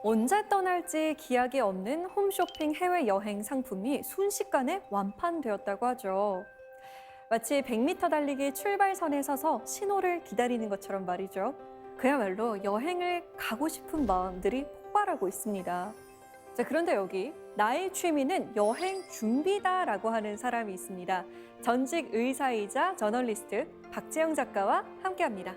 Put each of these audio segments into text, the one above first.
언제 떠날지 기약이 없는 홈쇼핑 해외여행 상품이 순식간에 완판되었다고 하죠. 마치 100m 달리기 출발선에 서서 신호를 기다리는 것처럼 말이죠. 그야말로 여행을 가고 싶은 마음들이 폭발하고 있습니다. 자, 그런데 여기 나의 취미는 여행 준비다라고 하는 사람이 있습니다. 전직 의사이자 저널리스트 박재영 작가와 함께합니다.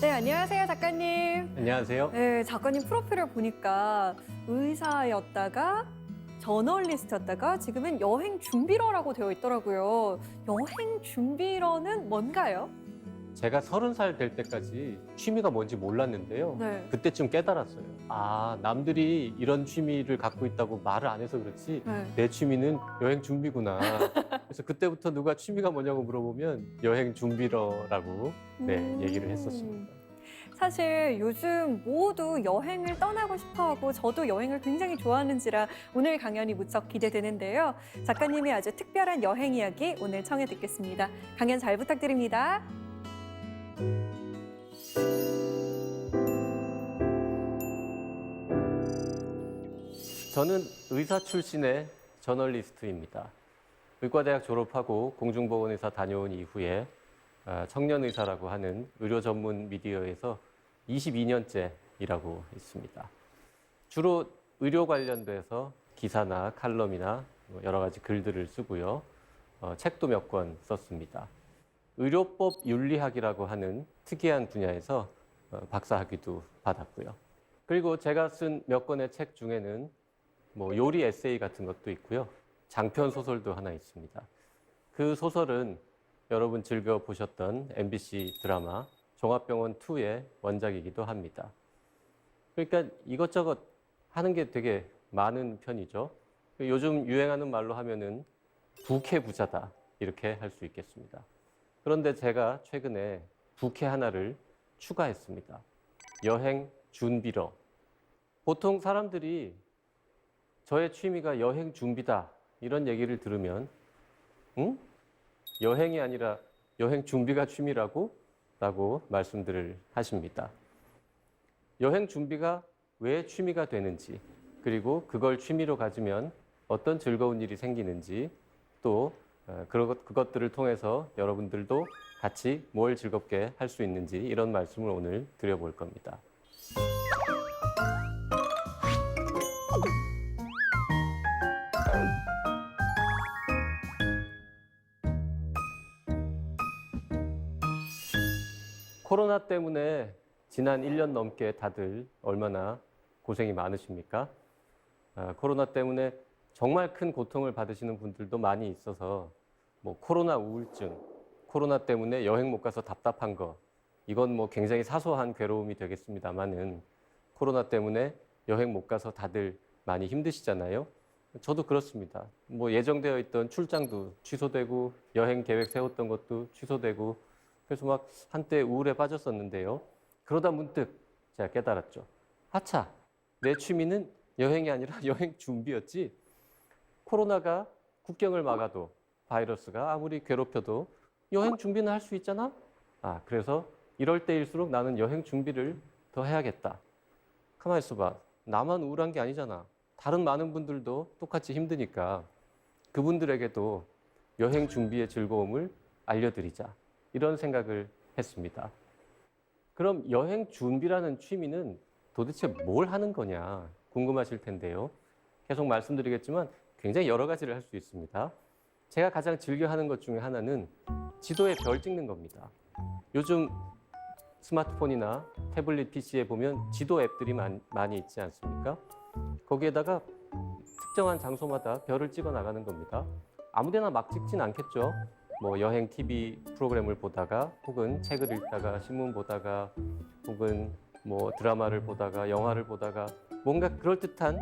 네, 안녕하세요, 작가님. 안녕하세요. 네, 작가님 프로필을 보니까 의사였다가 저널리스트였다가 지금은 여행 준비러라고 되어 있더라고요. 여행 준비러는 뭔가요? 제가 30살 될 때까지 취미가 뭔지 몰랐는데요. 네. 그때쯤 깨달았어요. 아, 남들이 이런 취미를 갖고 있다고 말을 안 해서 그렇지 네. 내 취미는 여행 준비구나. 그래서 그때부터 누가 취미가 뭐냐고 물어보면 여행 준비러라고 얘기를 했었습니다. 사실 요즘 모두 여행을 떠나고 싶어하고 저도 여행을 굉장히 좋아하는지라 오늘 강연이 무척 기대되는데요. 작가님의 아주 특별한 여행 이야기 오늘 청해 듣겠습니다. 강연 잘 부탁드립니다. 저는 의사 출신의 저널리스트입니다. 의과대학 졸업하고 공중보건의사 다녀온 이후에 청년의사라고 하는 의료 전문 미디어에서 22년째 일하고 있습니다. 주로 의료 관련돼서 기사나 칼럼이나 여러 가지 글들을 쓰고요. 책도 몇 권 썼습니다. 의료법 윤리학이라고 하는 특이한 분야에서 박사학위도 받았고요. 그리고 제가 쓴 몇 권의 책 중에는 요리 에세이 같은 것도 있고요. 장편 소설도 하나 있습니다. 그 소설은 여러분 즐겨 보셨던 MBC 드라마 종합병원 2의 원작이기도 합니다. 그러니까 이것저것 하는 게 되게 많은 편이죠. 요즘 유행하는 말로 하면은 부캐 부자다 이렇게 할 수 있겠습니다. 그런데 제가 최근에 부캐 하나를 추가했습니다. 여행 준비러. 보통 사람들이 저의 취미가 여행 준비다 이런 얘기를 들으면 응? 여행이 아니라 여행 준비가 취미라고? 라고 말씀들을 하십니다. 여행 준비가 왜 취미가 되는지, 그리고 그걸 취미로 가지면 어떤 즐거운 일이 생기는지, 또 그것들을 통해서 여러분들도 같이 뭘 즐겁게 할 수 있는지 이런 말씀을 오늘 드려볼 겁니다. 코로나 때문에 지난 1년 넘게 다들 얼마나 고생이 많으십니까? 코로나 때문에 정말 큰 고통을 받으시는 분들도 많이 있어서 코로나 우울증, 코로나 때문에 여행 못 가서 답답한 거, 이건 굉장히 사소한 괴로움이 되겠습니다만은 코로나 때문에 여행 못 가서 다들 많이 힘드시잖아요. 저도 그렇습니다. 예정되어 있던 출장도 취소되고 여행 계획 세웠던 것도 취소되고 그래서 한때 우울에 빠졌었는데요. 그러다 문득 제가 깨달았죠. 하차, 내 취미는 여행이 아니라 여행 준비였지. 코로나가 국경을 막아도 바이러스가 아무리 괴롭혀도 여행 준비는 할 수 있잖아. 그래서 이럴 때일수록 나는 여행 준비를 더 해야겠다. 가만히 있어봐. 나만 우울한 게 아니잖아. 다른 많은 분들도 똑같이 힘드니까 그분들에게도 여행 준비의 즐거움을 알려드리자. 이런 생각을 했습니다. 그럼 여행 준비라는 취미는 도대체 뭘 하는 거냐 궁금하실 텐데요. 계속 말씀드리겠지만 굉장히 여러 가지를 할 수 있습니다. 제가 가장 즐겨 하는 것 중에 하나는 지도에 별 찍는 겁니다. 요즘 스마트폰이나 태블릿 PC에 보면 지도 앱들이 많이 있지 않습니까? 거기에다가 특정한 장소마다 별을 찍어 나가는 겁니다. 아무데나 막 찍진 않겠죠. 뭐 여행 TV 프로그램을 보다가 혹은 책을 읽다가 신문 보다가 혹은 뭐 드라마를 보다가 영화를 보다가 뭔가 그럴듯한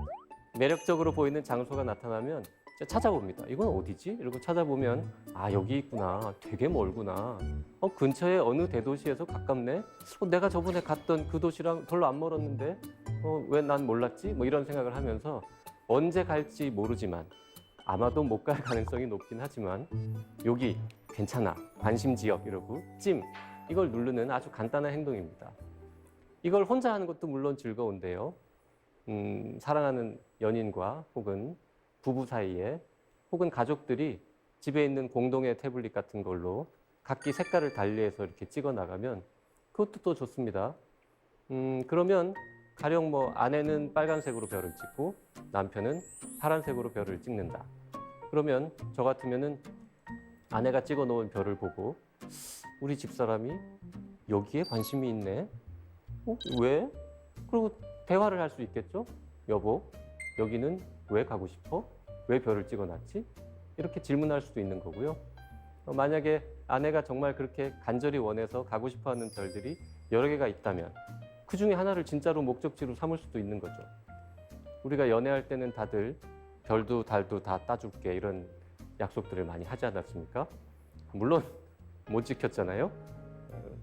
매력적으로 보이는 장소가 나타나면 찾아봅니다. 이건 어디지? 이러고 찾아보면 아 여기 있구나. 되게 멀구나. 근처에 어느 대도시에서 가깝네. 내가 저번에 갔던 그 도시랑 별로 안 멀었는데 왜 난 몰랐지? 뭐 이런 생각을 하면서 언제 갈지 모르지만 아마도 못 갈 가능성이 높긴 하지만 여기 괜찮아. 관심 지역 이러고 찜 이걸 누르는 아주 간단한 행동입니다. 이걸 혼자 하는 것도 물론 즐거운데요. 사랑하는 연인과 혹은 부부 사이에 혹은 가족들이 집에 있는 공동의 태블릿 같은 걸로 각기 색깔을 달리해서 이렇게 찍어 나가면 그것도 또 좋습니다. 그러면 가령 뭐 아내는 빨간색으로 별을 찍고 남편은 파란색으로 별을 찍는다. 그러면 저 같으면은 아내가 찍어 놓은 별을 보고 우리 집사람이 여기에 관심이 있네. 왜? 그리고 대화를 할 수 있겠죠? 여보, 여기는 왜 가고 싶어? 왜 별을 찍어놨지? 이렇게 질문할 수도 있는 거고요. 만약에 아내가 정말 그렇게 간절히 원해서 가고 싶어하는 별들이 여러 개가 있다면 그 중에 하나를 진짜로 목적지로 삼을 수도 있는 거죠. 우리가 연애할 때는 다들 별도 달도 다 따줄게 이런 약속들을 많이 하지 않았습니까? 물론 못 지켰잖아요.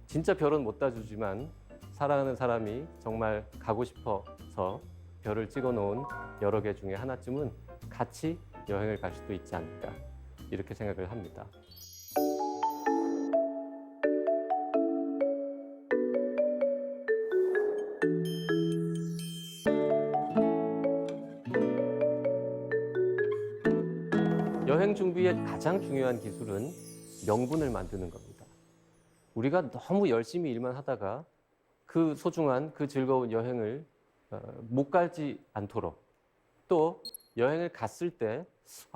진짜 별은 못 따주지만 사랑하는 사람이 정말 가고 싶어서 별을 찍어 놓은 여러 개 중에 하나쯤은 같이 여행을 갈 수도 있지 않을까 이렇게 생각을 합니다. 여행 준비의 가장 중요한 기술은 명분을 만드는 겁니다. 우리가 너무 열심히 일만 하다가 그 소중한 그 즐거운 여행을 못 가지 않도록 또 여행을 갔을 때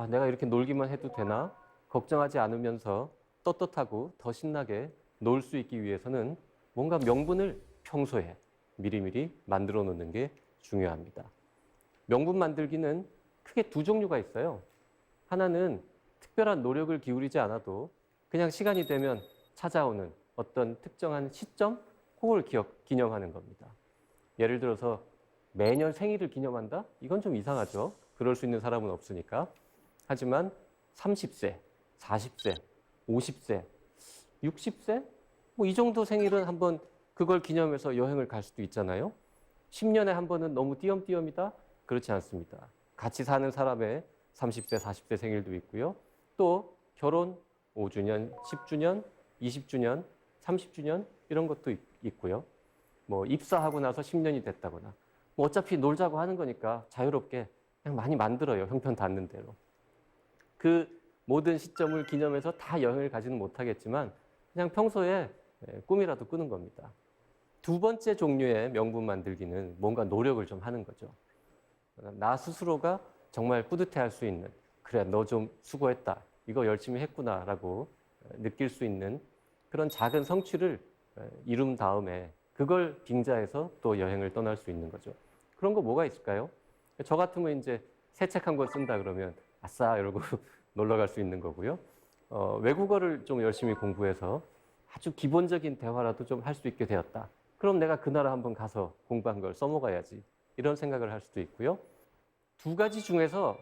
내가 이렇게 놀기만 해도 되나 걱정하지 않으면서 떳떳하고 더 신나게 놀 수 있기 위해서는 뭔가 명분을 평소에 미리미리 만들어 놓는 게 중요합니다. 명분 만들기는 크게 두 종류가 있어요. 하나는 특별한 노력을 기울이지 않아도 그냥 시간이 되면 찾아오는 어떤 특정한 시점, 그걸 기념하는 겁니다. 예를 들어서 매년 생일을 기념한다? 이건 좀 이상하죠. 그럴 수 있는 사람은 없으니까. 하지만 30세, 40세, 50세, 60세? 뭐 이 정도 생일은 한번 그걸 기념해서 여행을 갈 수도 있잖아요. 10년에 한 번은 너무 띄엄띄엄이다? 그렇지 않습니다. 같이 사는 사람의 30세, 40세 생일도 있고요. 또 결혼 5주년, 10주년, 20주년, 30주년 이런 것도 있고요. 뭐 입사하고 나서 10년이 됐다거나 뭐 어차피 놀자고 하는 거니까 자유롭게 그냥 많이 만들어요. 형편 닿는 대로. 그 모든 시점을 기념해서 다 여행을 가지는 못하겠지만 그냥 평소에 꿈이라도 꾸는 겁니다. 두 번째 종류의 명분 만들기는 뭔가 노력을 좀 하는 거죠. 나 스스로가 정말 뿌듯해할 수 있는 그래 너 좀 수고했다. 이거 열심히 했구나라고 느낄 수 있는 그런 작은 성취를 이룬 다음에 그걸 빙자해서 또 여행을 떠날 수 있는 거죠. 그런 거 뭐가 있을까요? 저 같으면 이제 새 책 한 권 쓴다 그러면 아싸 이러고 놀러 갈 수 있는 거고요. 외국어를 좀 열심히 공부해서 아주 기본적인 대화라도 좀 할 수 있게 되었다. 그럼 내가 그 나라 한번 가서 공부한 걸 써먹어야지. 이런 생각을 할 수도 있고요. 두 가지 중에서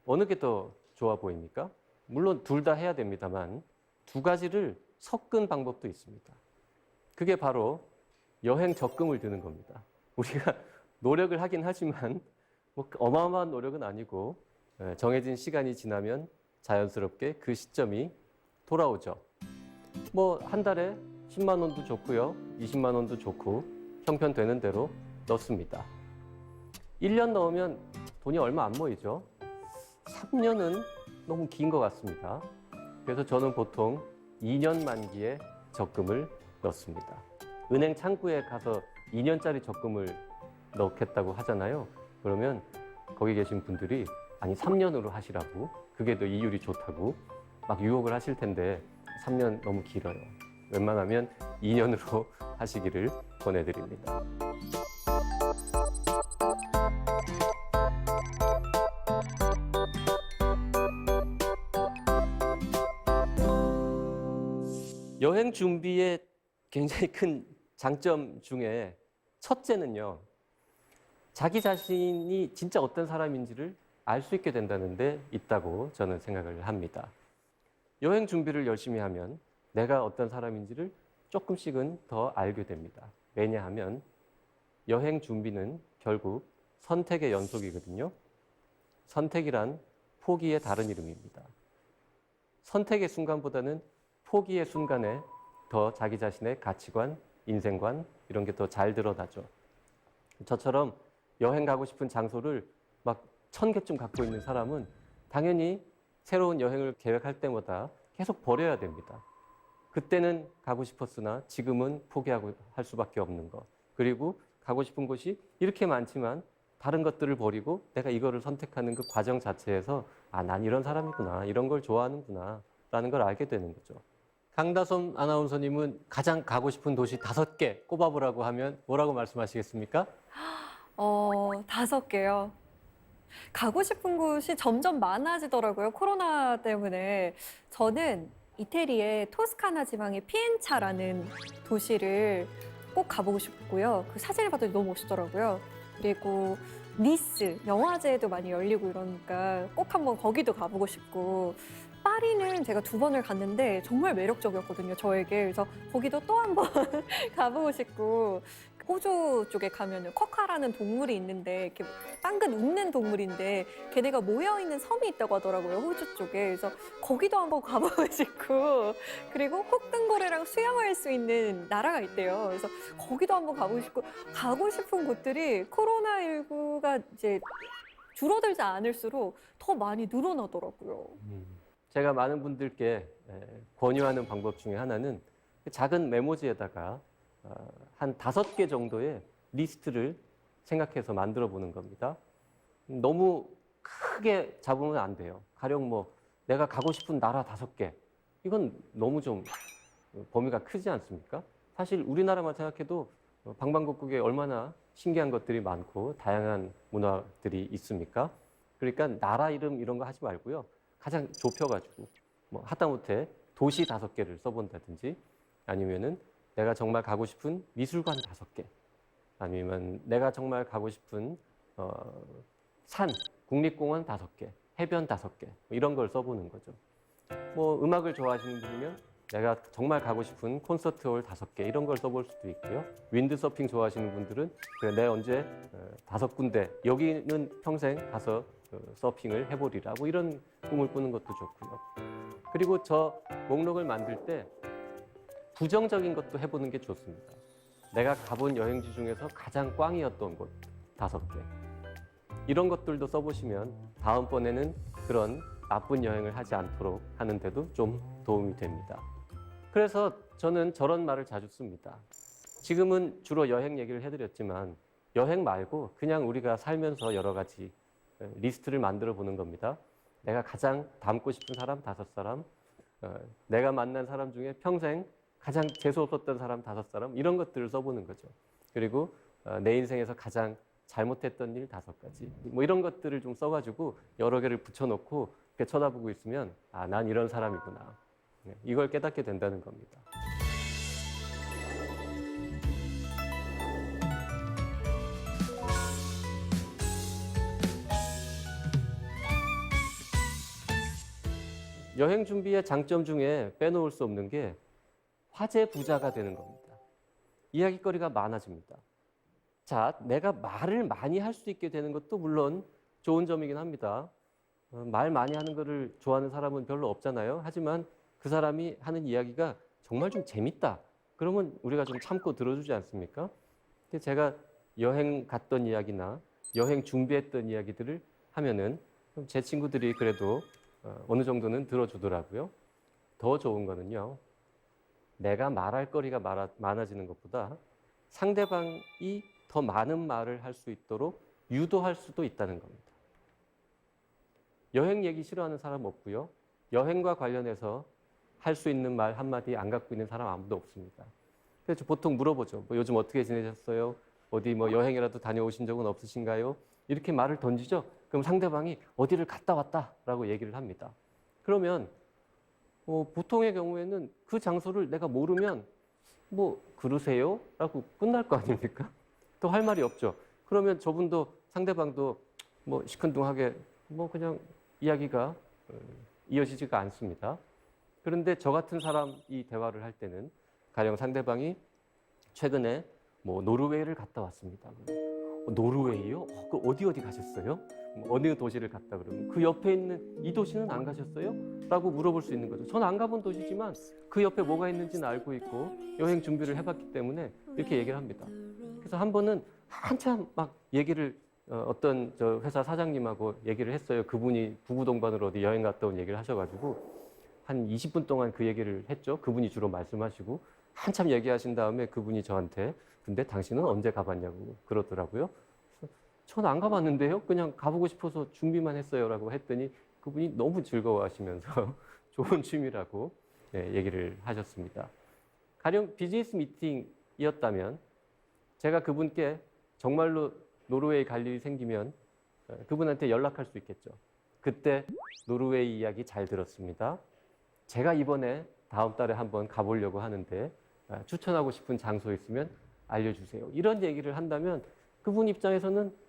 어느 게 더 좋아 보입니까? 물론 둘 다 해야 됩니다만 두 가지를 섞은 방법도 있습니다. 그게 바로 여행 적금을 드는 겁니다. 우리가 노력을 하긴 하지만 뭐 어마어마한 노력은 아니고 정해진 시간이 지나면 자연스럽게 그 시점이 돌아오죠. 뭐 한 달에 10만 원도 좋고요. 20만 원도 좋고 형편되는 대로 넣습니다. 1년 넣으면 돈이 얼마 안 모이죠. 3년은 너무 긴 것 같습니다. 그래서 저는 보통 2년 만기에 적금을 넣습니다. 은행 창구에 가서 2년짜리 적금을 넣겠다고 하잖아요. 그러면 거기 계신 분들이 아니 3년으로 하시라고 그게 더 이율이 좋다고 막 유혹을 하실 텐데 3년 너무 길어요. 웬만하면 2년으로 하시기를 권해드립니다. 여행 준비의 굉장히 큰 장점 중에 첫째는요, 자기 자신이 진짜 어떤 사람인지를 알 수 있게 된다는 데 있다고 저는 생각을 합니다. 여행 준비를 열심히 하면 내가 어떤 사람인지를 조금씩은 더 알게 됩니다. 왜냐하면 여행 준비는 결국 선택의 연속이거든요. 선택이란 포기의 다른 이름입니다. 선택의 순간보다는 포기의 순간에 더 자기 자신의 가치관, 인생관 이런 게 더 잘 드러나죠. 저처럼 여행 가고 싶은 장소를 막 1000개쯤 갖고 있는 사람은 당연히 새로운 여행을 계획할 때마다 계속 버려야 됩니다. 그때는 가고 싶었으나 지금은 포기하고 할 수밖에 없는 것. 그리고 가고 싶은 곳이 이렇게 많지만 다른 것들을 버리고 내가 이거를 선택하는 그 과정 자체에서 아, 난 이런 사람이구나. 이런 걸 좋아하는구나. 라는 걸 알게 되는 거죠. 강다솜 아나운서님은 가장 가고 싶은 도시 5개 꼽아보라고 하면 뭐라고 말씀하시겠습니까? 5개요. 가고 싶은 곳이 점점 많아지더라고요. 코로나 때문에. 저는 이태리의 토스카나 지방의 피엔차라는 도시를 꼭 가보고 싶고요. 그 사진을 봤더니 너무 멋있더라고요. 그리고 니스, 영화제도 많이 열리고 이러니까 꼭 한번 거기도 가보고 싶고, 파리는 제가 2번을 갔는데 정말 매력적이었거든요, 저에게. 그래서 거기도 또 한 번 가보고 싶고, 호주 쪽에 가면은 쿼카라는 동물이 있는데 이렇게 빵긋 웃는 동물인데 걔네가 모여있는 섬이 있다고 하더라고요, 호주 쪽에. 그래서 거기도 한번 가보고 싶고, 그리고 혹등고래랑 수영할 수 있는 나라가 있대요. 그래서 거기도 한번 가보고 싶고, 가고 싶은 곳들이 코로나19가 이제 줄어들지 않을수록 더 많이 늘어나더라고요. 제가 많은 분들께 권유하는 방법 중에 하나는 작은 메모지에다가 한 5개 정도의 리스트를 생각해서 만들어 보는 겁니다. 너무 크게 잡으면 안 돼요. 가령 뭐 내가 가고 싶은 나라 5개. 이건 너무 좀 범위가 크지 않습니까? 사실 우리나라만 생각해도 방방곡곡에 얼마나 신기한 것들이 많고 다양한 문화들이 있습니까? 그러니까 나라 이름 이런 거 하지 말고요. 가장 좁혀가지고 뭐 하다못해 도시 5개를 써본다든지 아니면은 내가 정말 가고 싶은 미술관 5개 아니면 내가 정말 가고 싶은 산, 국립공원 5개, 해변 5개 뭐 이런 걸 써보는 거죠. 뭐 음악을 좋아하시는 분이면 내가 정말 가고 싶은 콘서트홀 5개 이런 걸 써볼 수도 있고요. 윈드서핑 좋아하시는 분들은 그래, 내 언제 5군데 여기는 평생 가서 서핑을 해보리라 뭐 이런 꿈을 꾸는 것도 좋고요. 그리고 저 목록을 만들 때 부정적인 것도 해보는 게 좋습니다. 내가 가본 여행지 중에서 가장 꽝이었던 곳 5개. 이런 것들도 써보시면 다음번에는 그런 나쁜 여행을 하지 않도록 하는데도 좀 도움이 됩니다. 그래서 저는 저런 말을 자주 씁니다. 지금은 주로 여행 얘기를 해드렸지만 여행 말고 그냥 우리가 살면서 여러 가지 리스트를 만들어 보는 겁니다. 내가 가장 닮고 싶은 사람 5사람, 내가 만난 사람 중에 평생 가장 재수 없었던 사람 5사람 이런 것들을 써보는 거죠. 그리고 내 인생에서 가장 잘못했던 일 5가지 뭐 이런 것들을 좀 써가지고 여러 개를 붙여놓고 이렇게 쳐다보고 있으면 아, 난 이런 사람이구나. 이걸 깨닫게 된다는 겁니다. 여행 준비의 장점 중에 빼놓을 수 없는 게 화제 부자가 되는 겁니다. 이야기거리가 많아집니다. 자, 내가 말을 많이 할 수 있게 되는 것도 물론 좋은 점이긴 합니다. 말 많이 하는 거를 좋아하는 사람은 별로 없잖아요. 하지만 그 사람이 하는 이야기가 정말 좀 재밌다. 그러면 우리가 좀 참고 들어주지 않습니까? 근데 제가 여행 갔던 이야기나 여행 준비했던 이야기들을 하면은 제 친구들이 그래도 어느 정도는 들어주더라고요. 더 좋은 거는요. 내가 말할 거리가 많아지는 것보다 상대방이 더 많은 말을 할 수 있도록 유도할 수도 있다는 겁니다. 여행 얘기 싫어하는 사람 없고요. 여행과 관련해서 할 수 있는 말 한마디 안 갖고 있는 사람 아무도 없습니다. 그래서 보통 물어보죠. 뭐 요즘 어떻게 지내셨어요? 어디 뭐 여행이라도 다녀오신 적은 없으신가요? 이렇게 말을 던지죠. 그럼 상대방이 어디를 갔다 왔다라고 얘기를 합니다. 그러면 보통의 경우에는 그 장소를 내가 모르면 뭐 그러세요? 라고 끝날 거 아닙니까? 또 할 말이 없죠. 그러면 저분도 상대방도 뭐 시큰둥하게 뭐 그냥 이야기가 이어지지가 않습니다. 그런데 저 같은 사람이 대화를 할 때는 가령 상대방이 최근에 뭐 노르웨이를 갔다 왔습니다. 노르웨이요? 그 어디 가셨어요? 뭐 어느 도시를 갔다 그러면 그 옆에 있는 이 도시는 안 가셨어요? 라고 물어볼 수 있는 거죠. 전 안 가본 도시지만 그 옆에 뭐가 있는지는 알고 있고 여행 준비를 해봤기 때문에 이렇게 얘기를 합니다. 그래서 한 번은 한참 막 얘기를 어떤 저 회사 사장님하고 얘기를 했어요. 그분이 부부 동반으로 어디 여행 갔다 온 얘기를 하셔가지고 한 20분 동안 그 얘기를 했죠. 그분이 주로 말씀하시고 한참 얘기하신 다음에 그분이 저한테 근데 당신은 언제 가봤냐고 그러더라고요. 전 안 가봤는데요. 그냥 가보고 싶어서 준비만 했어요라고 했더니 그분이 너무 즐거워하시면서 좋은 취미라고 얘기를 하셨습니다. 가령 비즈니스 미팅이었다면 제가 그분께 정말로 노르웨이 갈 일이 생기면 그분한테 연락할 수 있겠죠. 그때 노르웨이 이야기 잘 들었습니다. 제가 이번에 다음 달에 한번 가보려고 하는데 추천하고 싶은 장소 있으면 알려주세요. 이런 얘기를 한다면 그분 입장에서는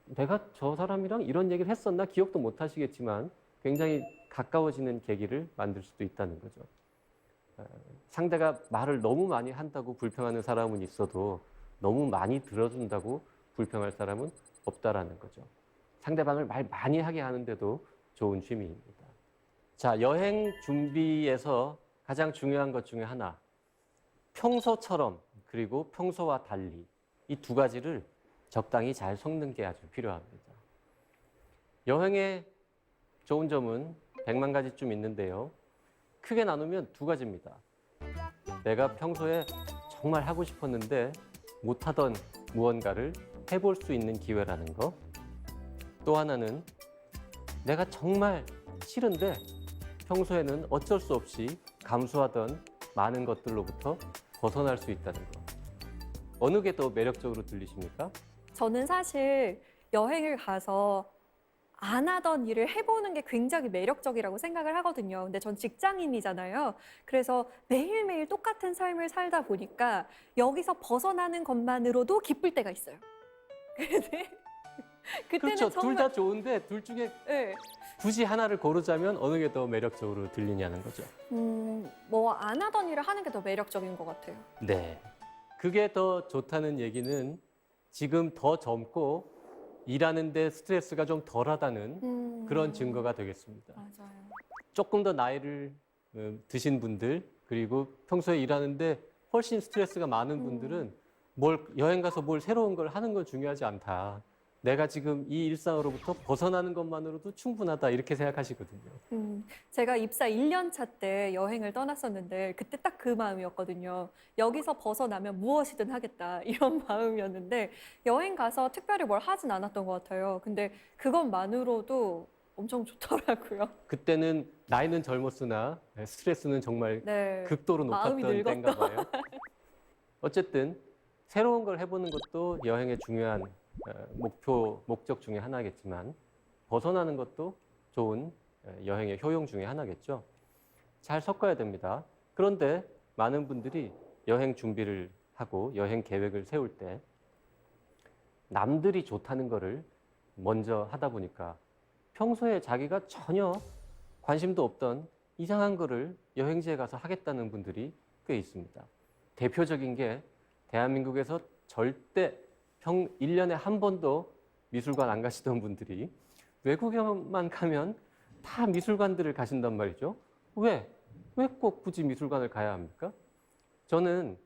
내가 저 사람이랑 이런 얘기를 했었나 기억도 못 하시겠지만 굉장히 가까워지는 계기를 만들 수도 있다는 거죠. 상대가 말을 너무 많이 한다고 불평하는 사람은 있어도 너무 많이 들어준다고 불평할 사람은 없다라는 거죠. 상대방을 말 많이 하게 하는데도 좋은 취미입니다. 자, 여행 준비에서 가장 중요한 것 중에 하나, 평소처럼 그리고 평소와 달리 이 두 가지를 적당히 잘 섞는 게 아주 필요합니다. 여행의 좋은 점은 100만 가지쯤 있는데요. 크게 나누면 두 가지입니다. 내가 평소에 정말 하고 싶었는데 못하던 무언가를 해볼 수 있는 기회라는 거. 또 하나는 내가 정말 싫은데 평소에는 어쩔 수 없이 감수하던 많은 것들로부터 벗어날 수 있다는 거. 어느 게 더 매력적으로 들리십니까? 저는 사실 여행을 가서 안 하던 일을 해보는 게 굉장히 매력적이라고 생각을 하거든요. 근데 전 직장인이잖아요. 그래서 매일매일 똑같은 삶을 살다 보니까 여기서 벗어나는 것만으로도 기쁠 때가 있어요. 근데 그때는 그렇죠. 둘 정말 다 좋은데 둘 중에 네. 굳이 하나를 고르자면 어느 게 더 매력적으로 들리냐는 거죠. 뭐 안 하던 일을 하는 게 더 매력적인 것 같아요. 네. 그게 더 좋다는 얘기는 지금 더 젊고 일하는데 스트레스가 좀 덜하다는 그런 증거가 되겠습니다. 맞아요. 조금 더 나이를 드신 분들 그리고 평소에 일하는데 훨씬 스트레스가 많은 분들은 여행 가서 뭘 새로운 걸 하는 건 중요하지 않다. 내가 지금 이 일상으로부터 벗어나는 것만으로도 충분하다 이렇게 생각하시거든요. 제가 입사 1년 차 때 여행을 떠났었는데 그때 딱 그 마음이었거든요. 여기서 벗어나면 무엇이든 하겠다 이런 마음이었는데 여행 가서 특별히 뭘 하진 않았던 것 같아요. 근데 그것만으로도 엄청 좋더라고요. 그때는 나이는 젊었으나 스트레스는 정말 네. 극도로 마음이 높았던 늙었던. 때인가 봐요. 어쨌든 새로운 걸 해보는 것도 여행의 중요한 목적 중에 하나겠지만 벗어나는 것도 좋은 여행의 효용 중에 하나겠죠. 잘 섞어야 됩니다. 그런데 많은 분들이 여행 준비를 하고 여행 계획을 세울 때 남들이 좋다는 거를 먼저 하다 보니까 평소에 자기가 전혀 관심도 없던 이상한 거를 여행지에 가서 하겠다는 분들이 꽤 있습니다. 대표적인 게 대한민국에서 절대 1년에 한 번도 미술관 안 가시던 분들이 외국에만 가면 다 미술관들을 가신단 말이죠. 왜? 왜 꼭 굳이 미술관을 가야 합니까? 저는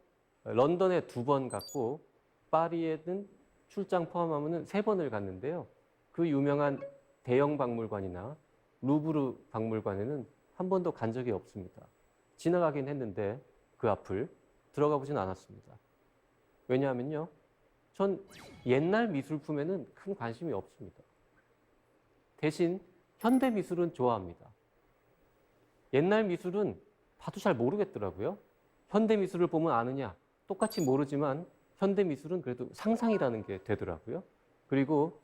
런던에 2번 갔고 파리에는 출장 포함하면 3번을 갔는데요. 그 유명한 대형 박물관이나 루브르 박물관에는 한 번도 간 적이 없습니다. 지나가긴 했는데 그 앞을 들어가 보진 않았습니다. 왜냐하면요. 전 옛날 미술품에는 큰 관심이 없습니다. 대신 현대 미술은 좋아합니다. 옛날 미술은 봐도 잘 모르겠더라고요. 현대 미술을 보면 아느냐? 똑같이 모르지만 현대 미술은 그래도 상상이라는 게 되더라고요. 그리고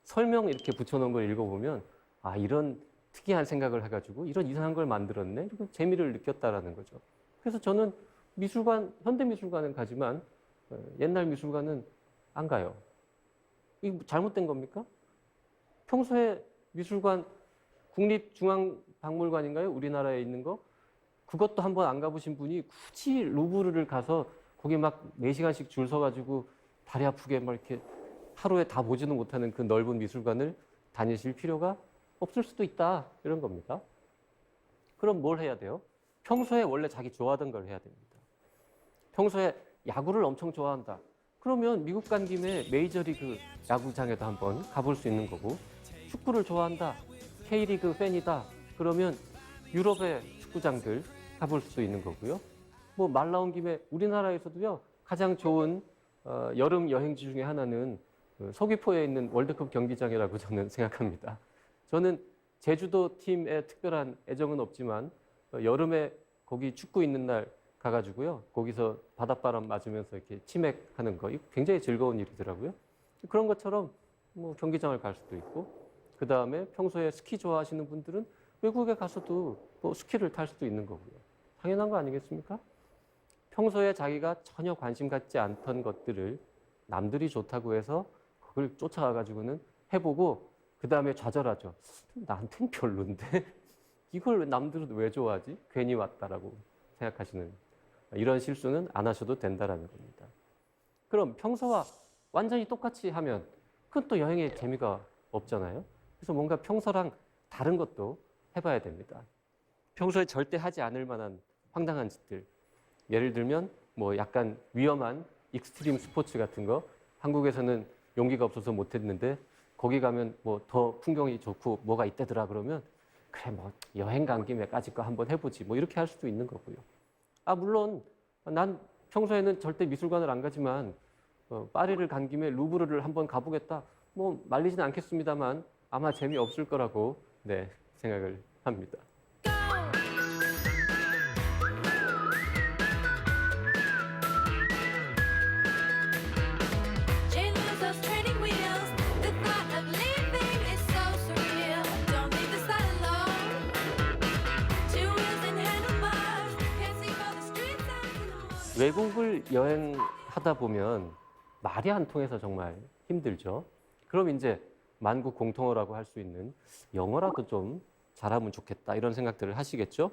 설명 이렇게 붙여놓은 걸 읽어보면 아, 이런 특이한 생각을 해가지고 이런 이상한 걸 만들었네. 이런 재미를 느꼈다라는 거죠. 그래서 저는 미술관, 현대미술관은 가지만 옛날 미술관은 안 가요. 이게 잘못된 겁니까? 평소에 미술관 국립중앙박물관인가요? 우리나라에 있는 거? 그것도 한번 안 가보신 분이 굳이 루브르를 가서 거기 막 4시간씩 줄 서가지고 다리 아프게 막 이렇게 하루에 다 보지는 못하는 그 넓은 미술관을 다니실 필요가 없을 수도 있다. 이런 겁니다. 그럼 뭘 해야 돼요? 평소에 원래 자기 좋아하던 걸 해야 됩니다. 평소에 야구를 엄청 좋아한다. 그러면 미국 간 김에 메이저리그 야구장에도 한번 가볼 수 있는 거고, 축구를 좋아한다. K리그 팬이다. 그러면 유럽의 축구장들 가볼 수도 있는 거고요. 뭐 말 나온 김에 우리나라에서도요, 가장 좋은 여름 여행지 중에 하나는 서귀포에 있는 월드컵 경기장이라고 저는 생각합니다. 저는 제주도 팀에 특별한 애정은 없지만 여름에 거기 축구 있는 날 가가지고요, 거기서 바닷바람 맞으면서 이렇게 치맥하는 거, 이거 굉장히 즐거운 일이더라고요. 그런 것처럼 뭐 경기장을 갈 수도 있고, 그 다음에 평소에 스키 좋아하시는 분들은 외국에 가서도 뭐 스키를 탈 수도 있는 거고요. 당연한 거 아니겠습니까? 평소에 자기가 전혀 관심 갖지 않던 것들을 남들이 좋다고 해서 그걸 쫓아가가지고는 해보고, 그 다음에 좌절하죠. 나한텐 별론데 이걸 왜 남들은 왜 좋아하지? 괜히 왔다라고 생각하시는, 이런 실수는 안 하셔도 된다라는 겁니다. 그럼 평소와 완전히 똑같이 하면 그건 또 여행의 재미가 없잖아요. 그래서 뭔가 평소랑 다른 것도 해봐야 됩니다. 평소에 절대 하지 않을 만한 황당한 짓들. 예를 들면 뭐 약간 위험한 익스트림 스포츠 같은 거, 한국에서는 용기가 없어서 못했는데 거기 가면 뭐 더 풍경이 좋고 뭐가 있다더라 그러면, 그래 뭐 여행 간 김에 까짓 거 한번 해보지, 뭐 이렇게 할 수도 있는 거고요. 물론 난 평소에는 절대 미술관을 안 가지만 파리를 간 김에 루브르를 한번 가보겠다, 뭐 말리지는 않겠습니다만 아마 재미없을 거라고 생각을 합니다. 외국을 여행하다 보면 말이 안 통해서 정말 힘들죠. 그럼 이제 만국 공통어라고 할 수 있는 영어라도 좀 잘하면 좋겠다, 이런 생각들을 하시겠죠.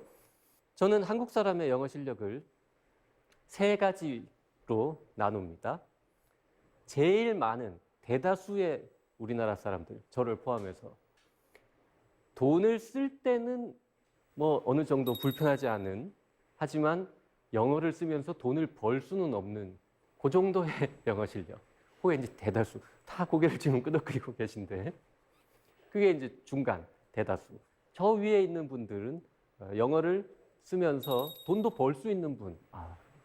저는 한국 사람의 영어 실력을 3가지로 나눕니다. 제일 많은 대다수의 우리나라 사람들, 저를 포함해서 돈을 쓸 때는 뭐 어느 정도 불편하지 않은, 하지만 영어를 쓰면서 돈을 벌 수는 없는 그 정도의 영어 실력. 그게 이제 대다수. 다 고개를 지금 끄덕이고 계신데, 그게 이제 중간, 대다수. 저 위에 있는 분들은 영어를 쓰면서 돈도 벌 수 있는 분,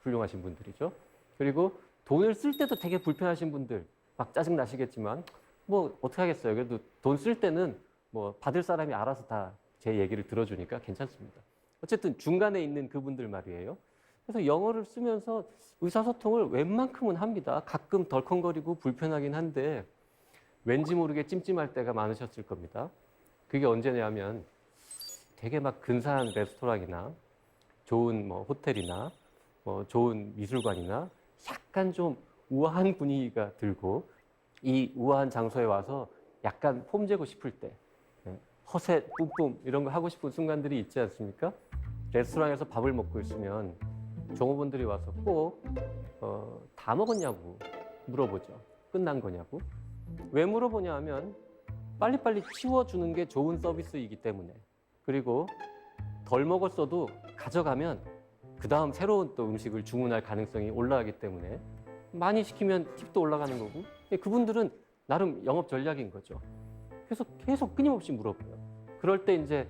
훌륭하신 분들이죠. 그리고 돈을 쓸 때도 되게 불편하신 분들, 막 짜증 나시겠지만 뭐 어떻게 하겠어요. 그래도 돈 쓸 때는 뭐 받을 사람이 알아서 다 제 얘기를 들어주니까 괜찮습니다. 어쨌든 중간에 있는 그분들 말이에요. 그래서 영어를 쓰면서 의사소통을 웬만큼은 합니다. 가끔 덜컹거리고 불편하긴 한데 왠지 모르게 찜찜할 때가 많으셨을 겁니다. 그게 언제냐면 되게 막 근사한 레스토랑이나 좋은 뭐 호텔이나 뭐 좋은 미술관이나 약간 좀 우아한 분위기가 들고, 이 우아한 장소에 와서 약간 폼재고 싶을 때, 허세 뿜뿜 이런 거 하고 싶은 순간들이 있지 않습니까? 레스토랑에서 밥을 먹고 있으면 종업원들이 와서 꼭 다 먹었냐고 물어보죠. 끝난 거냐고. 왜 물어보냐 하면 빨리빨리 치워주는 게 좋은 서비스이기 때문에, 그리고 덜 먹었어도 가져가면 그 다음 새로운 또 음식을 주문할 가능성이 올라가기 때문에 많이 시키면 팁도 올라가는 거고, 그분들은 나름 영업 전략인 거죠. 그래서 계속 끊임없이 물어봐요. 그럴 때 이제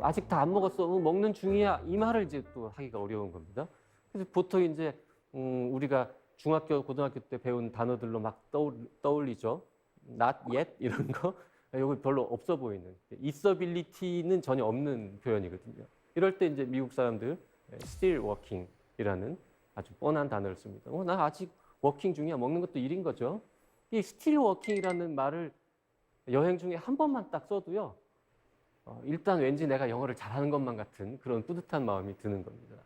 아직 다 안 먹었어, 먹는 중이야, 이 말을 이제 또 하기가 어려운 겁니다. 그래서 보통 이제 우리가 중학교, 고등학교 때 배운 단어들로 막 떠올리죠. not yet 이런 거. 이거 별로 없어 보이는, 있어빌리티는 전혀 없는 표현이거든요. 이럴 때 이제 미국 사람들 still working이라는 아주 뻔한 단어를 씁니다. 나 아직 워킹 중이야. 먹는 것도 일인 거죠. 이 still working이라는 말을 여행 중에 한 번만 딱 써도요, 일단 왠지 내가 영어를 잘하는 것만 같은 그런 뿌듯한 마음이 드는 겁니다.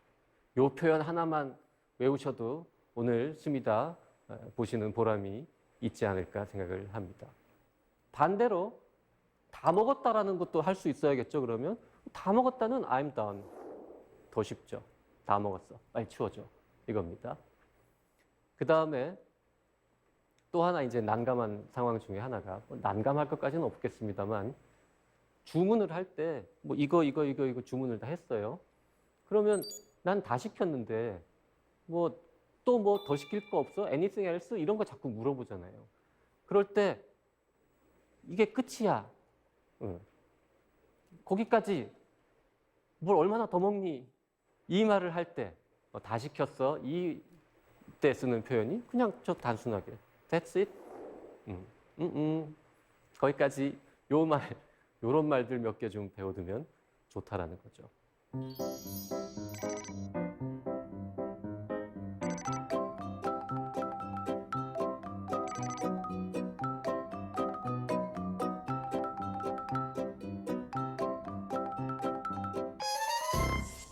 이 표현 하나만 외우셔도 오늘 숨이다 보시는 보람이 있지 않을까 생각을 합니다. 반대로 다 먹었다라는 것도 할 수 있어야겠죠. 그러면 다 먹었다는 I'm done. 더 쉽죠. 다 먹었어. 빨리 치워줘. 이겁니다. 그 다음에 또 하나 이제 난감한 상황 중에 하나가 난감할 것까지는 없겠습니다만 주문을 할 때 뭐 이거 주문을 다 했어요. 그러면 난 다 시켰는데 뭐 또 뭐 더 시킬 거 없어? Anything else? 이런 거 자꾸 물어보잖아요. 그럴 때 이게 끝이야. 응. 거기까지 뭘 얼마나 더 먹니? 이 말을 할 때 다 시켰어. 이때 쓰는 표현이 그냥 저 단순하게 That's it. 거기까지 요 말, 요런 말들 몇 개 좀 배워두면 좋다라는 거죠.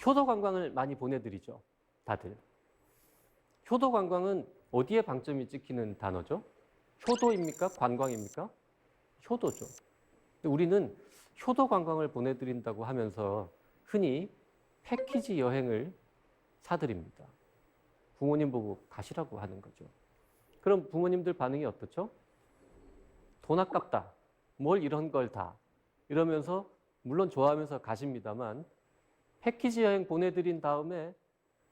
효도 관광을 많이 보내드리죠, 다들. 효도 관광은 어디에 방점이 찍히는 단어죠? 효도입니까? 관광입니까? 효도죠. 근데 우리는 효도 관광을 보내드린다고 하면서 흔히 패키지 여행을 사드립니다. 부모님 보고 가시라고 하는 거죠. 그럼 부모님들 반응이 어떻죠? 돈 아깝다. 뭘 이런 걸 다. 이러면서 물론 좋아하면서 가십니다만 패키지 여행 보내드린 다음에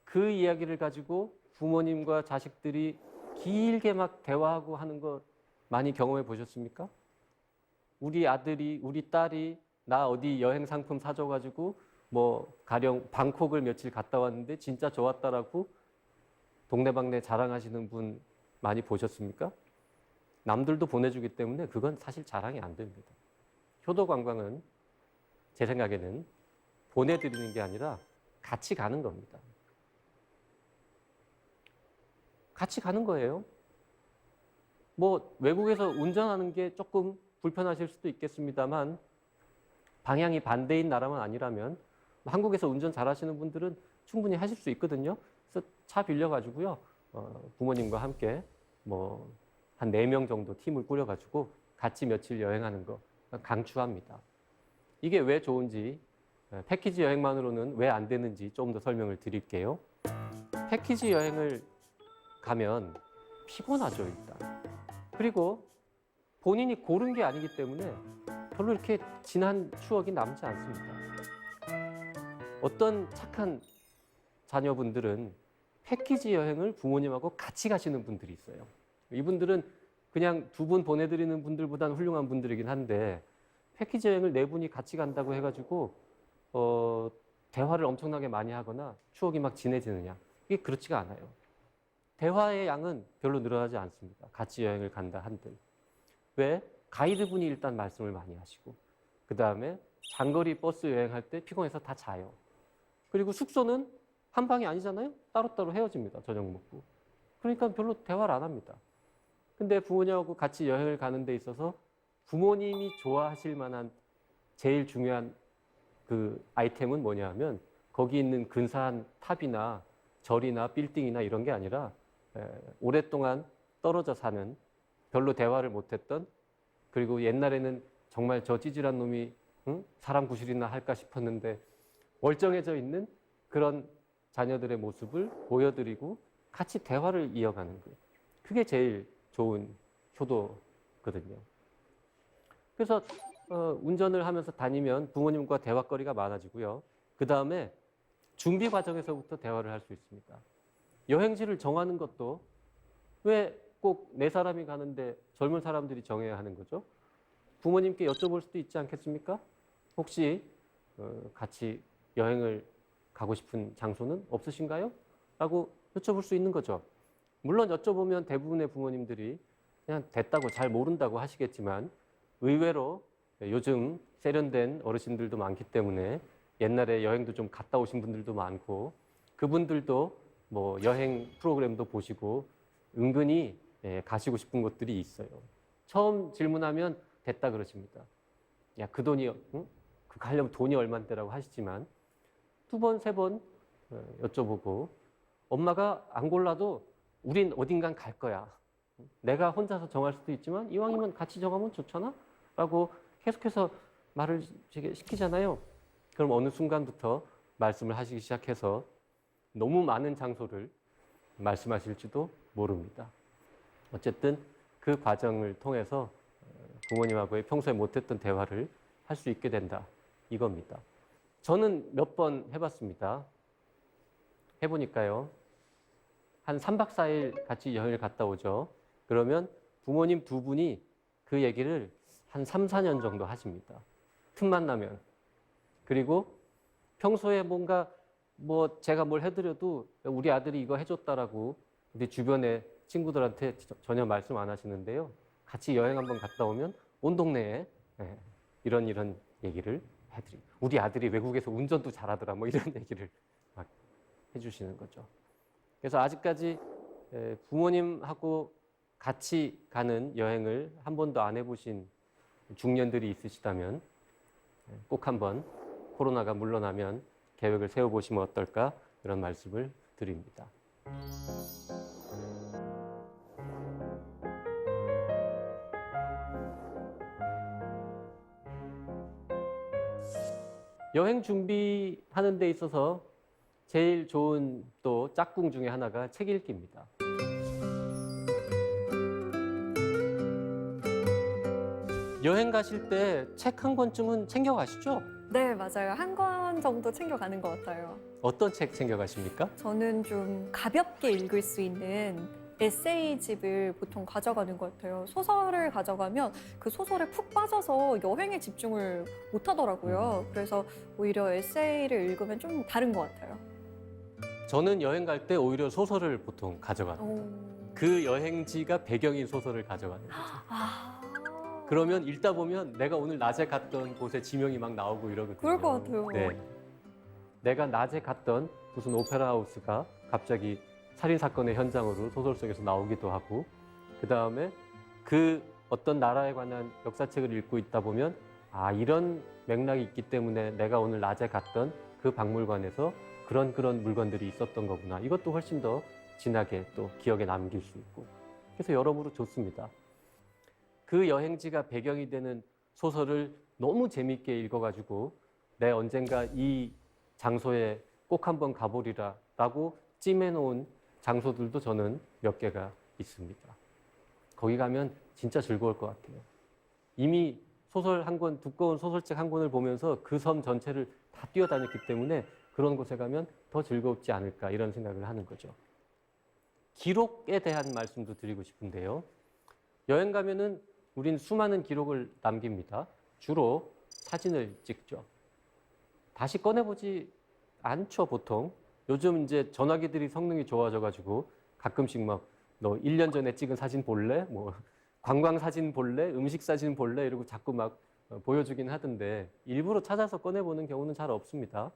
그 이야기를 가지고 부모님과 자식들이 길게 막 대화하고 하는 거 많이 경험해 보셨습니까? 우리 아들이, 우리 딸이 나 어디 여행 상품 사줘가지고 뭐 가령 방콕을 며칠 갔다 왔는데 진짜 좋았다라고 동네방네 자랑하시는 분 많이 보셨습니까? 남들도 보내주기 때문에 그건 사실 자랑이 안 됩니다. 효도 관광은 제 생각에는 보내드리는 게 아니라 같이 가는 겁니다. 같이 가는 거예요. 뭐 외국에서 운전하는 게 조금 불편하실 수도 있겠습니다만 방향이 반대인 나라만 아니라면 한국에서 운전 잘하시는 분들은 충분히 하실 수 있거든요. 그래서 차 빌려가지고요. 부모님과 함께 뭐 한 4명 정도 팀을 꾸려가지고 같이 며칠 여행하는 거 강추합니다. 이게 왜 좋은지 패키지 여행만으로는 왜 안 되는지 조금 더 설명을 드릴게요. 패키지 여행을 가면 피곤하죠, 일단. 그리고 본인이 고른 게 아니기 때문에 별로 이렇게 진한 추억이 남지 않습니다. 어떤 착한 자녀분들은 패키지 여행을 부모님하고 같이 가시는 분들이 있어요. 이분들은 그냥 2분 보내드리는 분들보다는 훌륭한 분들이긴 한데 패키지 여행을 4분이 같이 간다고 해가지고 대화를 엄청나게 많이 하거나 추억이 막 진해지느냐? 이게 그렇지가 않아요. 대화의 양은 별로 늘어나지 않습니다. 같이 여행을 간다 한들. 왜? 가이드분이 일단 말씀을 많이 하시고 그 다음에 장거리 버스 여행할 때 피곤해서 다 자요. 그리고 숙소는 한 방이 아니잖아요? 따로따로 헤어집니다. 저녁 먹고. 그러니까 별로 대화를 안 합니다. 근데 부모님하고 같이 여행을 가는 데 있어서 부모님이 좋아하실 만한 제일 중요한 그 아이템은 뭐냐 하면 거기 있는 근사한 탑이나 절이나 빌딩이나 이런 게 아니라 오랫동안 떨어져 사는 별로 대화를 못했던 그리고 옛날에는 정말 저 찌질한 놈이 사람 구실이나 할까 싶었는데 멀쩡해져 있는 그런 자녀들의 모습을 보여드리고 같이 대화를 이어가는 거예요. 그게 제일 좋은 효도거든요. 그래서 운전을 하면서 다니면 부모님과 대화거리가 많아지고요. 그 다음에 준비 과정에서부터 대화를 할 수 있습니다. 여행지를 정하는 것도 왜 꼭 4사람이 가는데 젊은 사람들이 정해야 하는 거죠? 부모님께 여쭤볼 수도 있지 않겠습니까? 혹시 같이 여행을 가고 싶은 장소는 없으신가요? 라고 여쭤볼 수 있는 거죠. 물론 여쭤보면 대부분의 부모님들이 그냥 됐다고 잘 모른다고 하시겠지만 의외로 요즘 세련된 어르신들도 많기 때문에 옛날에 여행도 좀 갔다 오신 분들도 많고 그분들도 뭐 여행 프로그램도 보시고 은근히 가시고 싶은 곳들이 있어요. 처음 질문하면 됐다 그러십니다. 야, 그 돈이 응? 그 가려면 돈이 얼만데라고 하시지만 2번, 3번 여쭤보고 엄마가 안 골라도 우린 어딘간 갈 거야. 내가 혼자서 정할 수도 있지만 이왕이면 같이 정하면 좋잖아? 라고 계속해서 말을 시키잖아요. 그럼 어느 순간부터 말씀을 하시기 시작해서 너무 많은 장소를 말씀하실지도 모릅니다. 어쨌든 그 과정을 통해서 부모님하고의 평소에 못했던 대화를 할 수 있게 된다. 이겁니다. 저는 몇 번 해봤습니다. 해보니까요. 한 3박 4일 같이 여행을 갔다 오죠. 그러면 부모님 2분이 그 얘기를 한 3, 4년 정도 하십니다. 틈만 나면. 그리고 평소에 뭔가 제가 뭘 해드려도 우리 아들이 이거 해줬다라고 우리 주변에 친구들한테 전혀 말씀 안 하시는데요. 같이 여행 한번 갔다 오면 온 동네에 이런 얘기를 해드리고 우리 아들이 외국에서 운전도 잘하더라 뭐 이런 얘기를 막 해주시는 거죠. 그래서 아직까지 부모님하고 같이 가는 여행을 한 번도 안 해보신 중년들이 있으시다면 꼭 한번 코로나가 물러나면 계획을 세워보시면 어떨까 이런 말씀을 드립니다. 여행 준비하는 데 있어서 제일 좋은 또 짝꿍 중에 하나가 책 읽기입니다. 여행 가실 때 책 한 권쯤은 챙겨가시죠? 네, 맞아요. 한 권 정도 챙겨가는 것 같아요. 어떤 책 챙겨가십니까? 저는 좀 가볍게 읽을 수 있는 에세이집을 보통 가져가는 것 같아요. 소설을 가져가면 그 소설에 푹 빠져서 여행에 집중을 못 하더라고요. 그래서 오히려 에세이를 읽으면 좀 다른 것 같아요. 저는 여행 갈 때 오히려 소설을 보통 가져갑니다. 그 여행지가 배경인 소설을 가져가는 거죠. 그러면 읽다 보면 내가 오늘 낮에 갔던 곳의 지명이 막 나오고 이러거든요. 그럴 것 같아요. 네. 내가 낮에 갔던 무슨 오페라 하우스가 갑자기 살인 사건의 현장으로 소설 속에서 나오기도 하고, 그 다음에 그 어떤 나라에 관한 역사책을 읽고 있다 보면 이런 맥락이 있기 때문에 내가 오늘 낮에 갔던 그 박물관에서 그런 물건들이 있었던 거구나. 이것도 훨씬 더 진하게 또 기억에 남길 수 있고. 그래서 여러모로 좋습니다. 그 여행지가 배경이 되는 소설을 너무 재미있게 읽어가지고 내 언젠가 이 장소에 꼭 한번 가보리라 라고 찜해놓은 장소들도 저는 몇 개가 있습니다. 거기 가면 진짜 즐거울 것 같아요. 이미 소설 한 권, 두꺼운 소설책 한 권을 보면서 그 섬 전체를 다 뛰어다녔기 때문에 그런 곳에 가면 더 즐겁지 않을까 이런 생각을 하는 거죠. 기록에 대한 말씀도 드리고 싶은데요. 여행 가면은 우린 수많은 기록을 남깁니다. 주로 사진을 찍죠. 다시 꺼내보지 않죠, 보통. 요즘 이제 전화기들이 성능이 좋아져가지고 가끔씩 너 1년 전에 찍은 사진 볼래? 관광 사진 볼래? 음식 사진 볼래? 이러고 자꾸 막 보여주긴 하던데 일부러 찾아서 꺼내보는 경우는 잘 없습니다.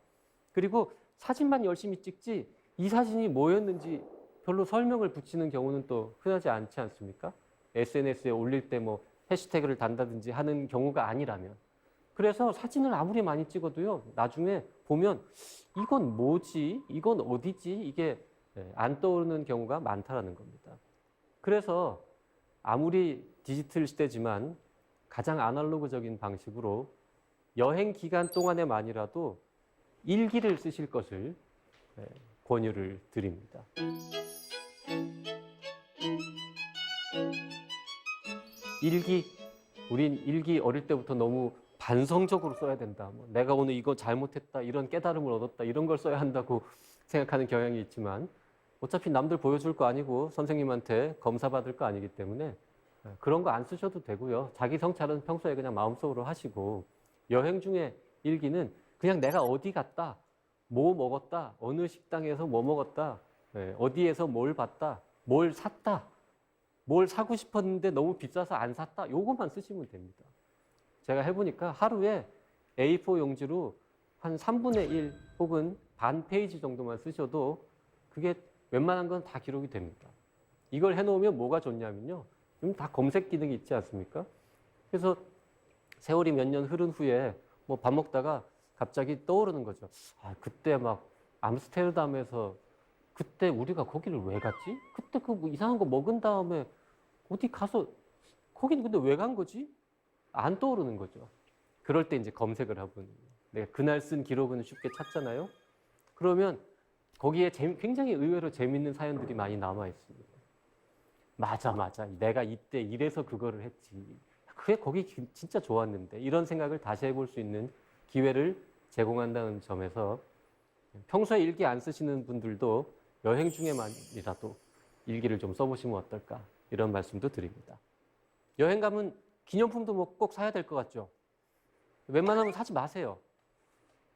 그리고 사진만 열심히 찍지 이 사진이 뭐였는지 별로 설명을 붙이는 경우는 또 흔하지 않지 않습니까? SNS에 올릴 때 해시태그를 단다든지 하는 경우가 아니라면. 그래서 사진을 아무리 많이 찍어도요, 나중에 보면 이건 뭐지? 이건 어디지? 이게 안 떠오르는 경우가 많다라는 겁니다. 그래서 아무리 디지털 시대지만 가장 아날로그적인 방식으로 여행 기간 동안에만이라도 일기를 쓰실 것을 권유를 드립니다. 일기, 우린 일기 어릴 때부터 너무 반성적으로 써야 된다. 내가 오늘 이거 잘못했다, 이런 깨달음을 얻었다, 이런 걸 써야 한다고 생각하는 경향이 있지만 어차피 남들 보여줄 거 아니고 선생님한테 검사받을 거 아니기 때문에 그런 거 안 쓰셔도 되고요. 자기 성찰은 평소에 그냥 마음속으로 하시고 여행 중에 일기는 그냥 내가 어디 갔다, 뭐 먹었다, 어느 식당에서 뭐 먹었다, 어디에서 뭘 봤다, 뭘 샀다, 뭘 사고 싶었는데 너무 비싸서 안 샀다. 요것만 쓰시면 됩니다. 제가 해보니까 하루에 A4 용지로 한 3분의 1 혹은 반 페이지 정도만 쓰셔도 그게 웬만한 건 다 기록이 됩니다. 이걸 해놓으면 뭐가 좋냐면요. 다 검색 기능이 있지 않습니까? 그래서 세월이 몇 년 흐른 후에 뭐 밥 먹다가 갑자기 떠오르는 거죠. 아, 그때 막 암스테르담에서 그때 우리가 거기를 왜 갔지? 그때 그뭐 이상한 거 먹은 다음에 어디 가서 거기는 근데 왜 간 거지? 안 떠오르는 거죠. 그럴 때 이제 검색을 하고 내가 그날 쓴 기록은 쉽게 찾잖아요. 그러면 거기에 굉장히 의외로 재밌는 사연들이 많이 남아 있습니다. 맞아. 내가 이때 이래서 그거를 했지. 그게 거기 진짜 좋았는데. 이런 생각을 다시 해볼 수 있는 기회를 제공한다는 점에서 평소에 일기 안 쓰시는 분들도 여행 중에만이라도 일기를 좀 써보시면 어떨까. 이런 말씀도 드립니다. 여행 가면 기념품도 뭐 꼭 사야 될 것 같죠? 웬만하면 사지 마세요.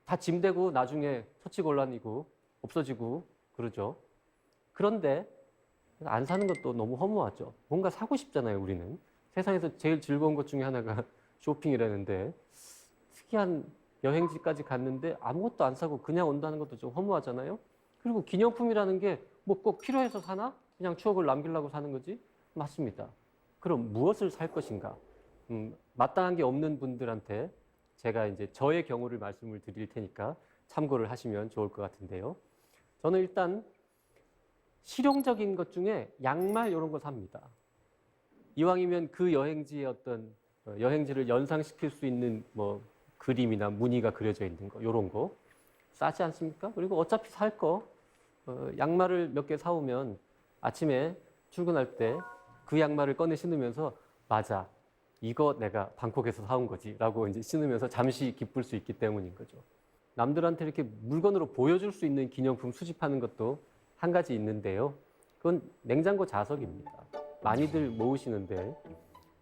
다 짐되고 나중에 처치곤란이고 없어지고 그러죠. 그런데 안 사는 것도 너무 허무하죠. 뭔가 사고 싶잖아요, 우리는. 세상에서 제일 즐거운 것 중에 하나가 쇼핑이라는데 특이한 여행지까지 갔는데 아무것도 안 사고 그냥 온다는 것도 좀 허무하잖아요. 그리고 기념품이라는 게 뭐 꼭 필요해서 사나? 그냥 추억을 남기려고 사는 거지? 맞습니다. 그럼 무엇을 살 것인가? 마땅한 게 없는 분들한테 제가 이제 저의 경우를 말씀을 드릴 테니까 참고를 하시면 좋을 것 같은데요. 저는 일단 실용적인 것 중에 양말 이런 거 삽니다. 이왕이면 그 여행지의 어떤 여행지를 연상시킬 수 있는 뭐 그림이나 무늬가 그려져 있는 거 이런 거 싸지 않습니까? 그리고 어차피 살 거 양말을 몇 개 사오면 아침에 출근할 때 그 양말을 꺼내 신으면서 맞아. 이거 내가 방콕에서 사온 거지 라고 이제 신으면서 잠시 기쁠 수 있기 때문인 거죠. 남들한테 이렇게 물건으로 보여줄 수 있는 기념품 수집하는 것도 한 가지 있는데요. 그건 냉장고 자석입니다. 많이들 모으시는데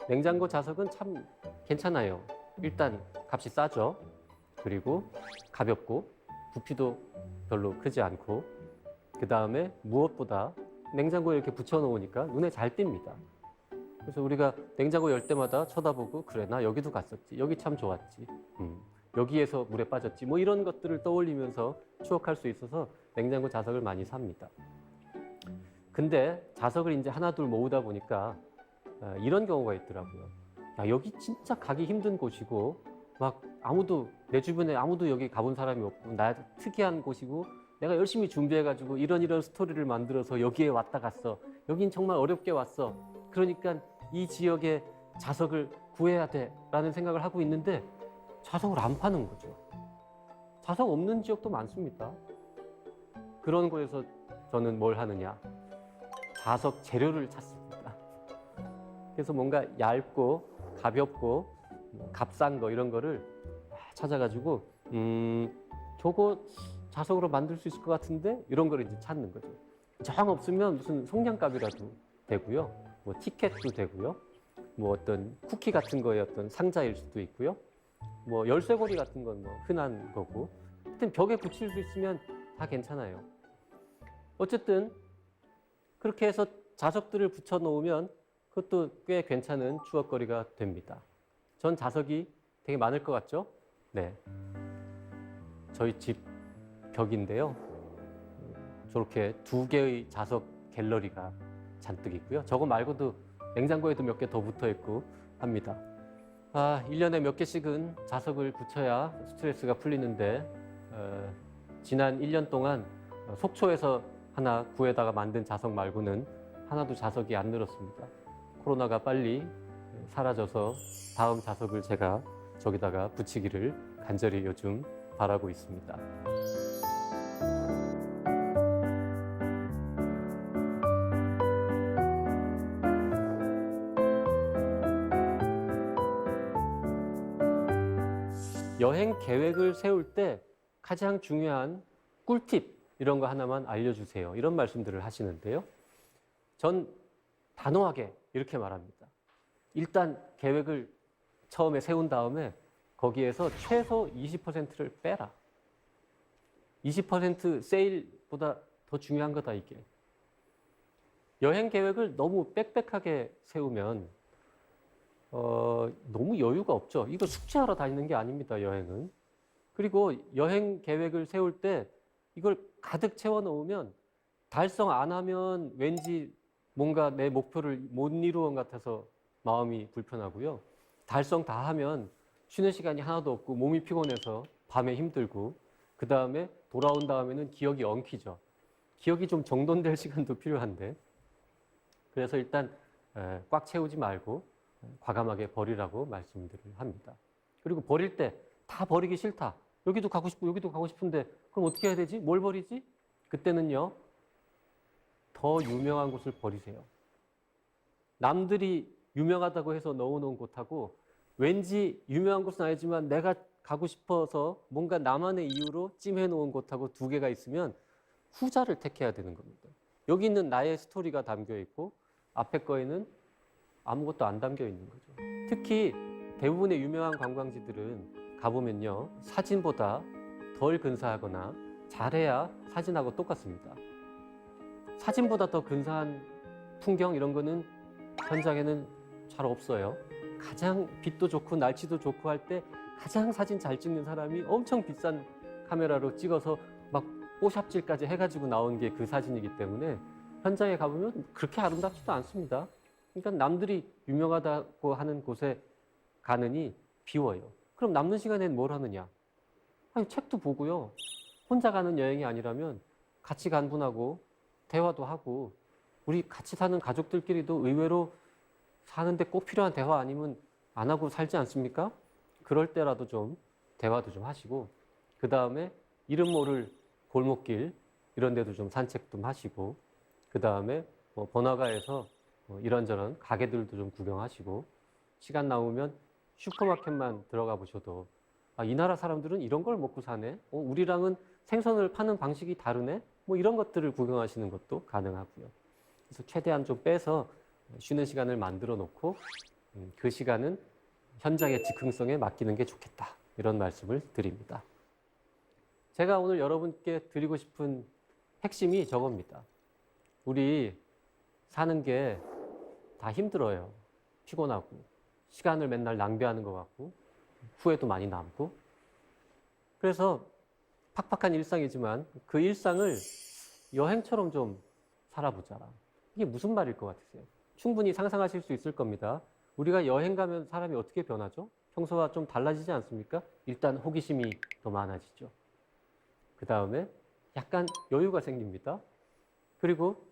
냉장고 자석은 참 괜찮아요. 일단 값이 싸죠. 그리고 가볍고 부피도 별로 크지 않고 그 다음에 무엇보다 냉장고에 이렇게 붙여놓으니까 눈에 잘 띕니다. 그래서 우리가 냉장고 열 때마다 쳐다보고 그래 나 여기도 갔었지 여기 참 좋았지 여기에서 물에 빠졌지 뭐 이런 것들을 떠올리면서 추억할 수 있어서 냉장고 자석을 많이 삽니다. 근데 자석을 이제 하나둘 모으다 보니까 이런 경우가 있더라고요. 야, 여기 진짜 가기 힘든 곳이고 막 아무도 내 주변에 아무도 여기 가본 사람이 없고 나 특이한 곳이고 내가 열심히 준비해가지고 이런 스토리를 만들어서 여기에 왔다 갔어. 여긴 정말 어렵게 왔어. 그러니까 이 지역에 자석을 구해야 돼라는 생각을 하고 있는데 자석을 안 파는 거죠. 자석 없는 지역도 많습니다. 그런 곳에서 저는 뭘 하느냐. 자석 재료를 찾습니다. 그래서 뭔가 얇고 가볍고 값싼 거 이런 거를 찾아가지고 저거 자석으로 만들 수 있을 것 같은데 이런 거를 이제 찾는 거죠. 정 없으면 무슨 속량값이라도 되고요. 뭐 티켓도 되고요. 뭐 어떤 쿠키 같은 거의 어떤 상자일 수도 있고요. 뭐 열쇠고리 같은 건 뭐 흔한 거고. 하여튼 벽에 붙일 수 있으면 다 괜찮아요. 어쨌든 그렇게 해서 자석들을 붙여 놓으면 그것도 꽤 괜찮은 추억거리가 됩니다. 전 자석이 되게 많을 것 같죠? 네. 저희 집 벽인데요. 저렇게 2개의 자석 갤러리가 잔뜩 있고요. 저거 말고도 냉장고에도 몇 개 더 붙어 있고 합니다. 1년에 몇 개씩은 자석을 붙여야 스트레스가 풀리는데 지난 1년 동안 속초에서 하나 구해다가 만든 자석 말고는 하나도 자석이 안 늘었습니다. 코로나가 빨리 사라져서 다음 자석을 제가 저기다가 붙이기를 간절히 요즘 바라고 있습니다. 여행 계획을 세울 때 가장 중요한 꿀팁 이런 거 하나만 알려주세요. 이런 말씀들을 하시는데요. 전 단호하게 이렇게 말합니다. 일단 계획을 처음에 세운 다음에 거기에서 최소 20%를 빼라. 20% 세일보다 더 중요한 거다 이게. 여행 계획을 너무 빽빽하게 세우면 너무 여유가 없죠. 이거 숙제하러 다니는 게 아닙니다, 여행은. 그리고 여행 계획을 세울 때 이걸 가득 채워 놓으면 달성 안 하면 왠지 뭔가 내 목표를 못 이루은 것 같아서 마음이 불편하고요. 달성 다 하면 쉬는 시간이 하나도 없고 몸이 피곤해서 밤에 힘들고 그 다음에 돌아온 다음에는 기억이 엉키죠. 기억이 좀 정돈될 시간도 필요한데 그래서 일단 꽉 채우지 말고 과감하게 버리라고 말씀들을 합니다. 그리고 버릴 때 다 버리기 싫다. 여기도 가고 싶고 여기도 가고 싶은데 그럼 어떻게 해야 되지? 뭘 버리지? 그때는요. 더 유명한 곳을 버리세요. 남들이 유명하다고 해서 넣어놓은 곳하고 왠지 유명한 곳은 아니지만 내가 가고 싶어서 뭔가 나만의 이유로 찜해놓은 곳하고 두 개가 있으면 후자를 택해야 되는 겁니다. 여기 있는 나의 스토리가 담겨 있고 앞에 거에는 아무것도 안 담겨 있는 거죠. 특히 대부분의 유명한 관광지들은 가보면요. 사진보다 덜 근사하거나 잘해야 사진하고 똑같습니다. 사진보다 더 근사한 풍경 이런 거는 현장에는 잘 없어요. 가장 빛도 좋고 날씨도 좋고 할 때 가장 사진 잘 찍는 사람이 엄청 비싼 카메라로 찍어서 막 뽀샵질까지 해가지고 나온 게 그 사진이기 때문에 현장에 가보면 그렇게 아름답지도 않습니다. 그러니까 남들이 유명하다고 하는 곳에 가느니 비워요. 그럼 남는 시간엔 뭘 하느냐? 아니, 책도 보고요. 혼자 가는 여행이 아니라면 같이 간 분하고 대화도 하고 우리 같이 사는 가족들끼리도 의외로 사는데 꼭 필요한 대화 아니면 안 하고 살지 않습니까? 그럴 때라도 좀 대화도 좀 하시고 그 다음에 이름 모를 골목길 이런 데도 좀 산책 좀 하시고 그 다음에 번화가에서 이런저런 가게들도 좀 구경하시고 시간 남으면 슈퍼마켓만 들어가 보셔도 아, 이 나라 사람들은 이런 걸 먹고 사네? 우리랑은 생선을 파는 방식이 다르네? 뭐 이런 것들을 구경하시는 것도 가능하고요. 그래서 최대한 좀 빼서 쉬는 시간을 만들어 놓고 그 시간은 현장의 즉흥성에 맡기는 게 좋겠다. 이런 말씀을 드립니다. 제가 오늘 여러분께 드리고 싶은 핵심이 저겁니다. 우리 사는 게 다 힘들어요. 피곤하고 시간을 맨날 낭비하는 것 같고 후회도 많이 남고 그래서 팍팍한 일상이지만 그 일상을 여행처럼 좀 살아보자. 이게 무슨 말일 것 같으세요? 충분히 상상하실 수 있을 겁니다. 우리가 여행 가면 사람이 어떻게 변하죠? 평소와 좀 달라지지 않습니까? 일단 호기심이 더 많아지죠. 그 다음에 약간 여유가 생깁니다. 그리고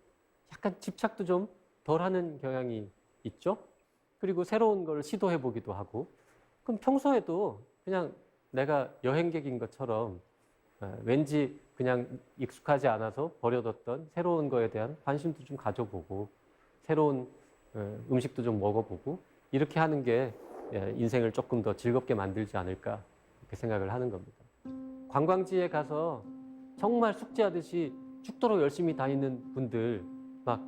약간 집착도 좀 덜하는 경향이 있죠. 그리고 새로운 걸 시도해 보기도 하고 그럼 평소에도 그냥 내가 여행객인 것처럼 왠지 그냥 익숙하지 않아서 버려뒀던 새로운 거에 대한 관심도 좀 가져보고 새로운 음식도 좀 먹어보고 이렇게 하는 게 인생을 조금 더 즐겁게 만들지 않을까 이렇게 생각을 하는 겁니다. 관광지에 가서 정말 숙제하듯이 죽도록 열심히 다니는 분들 막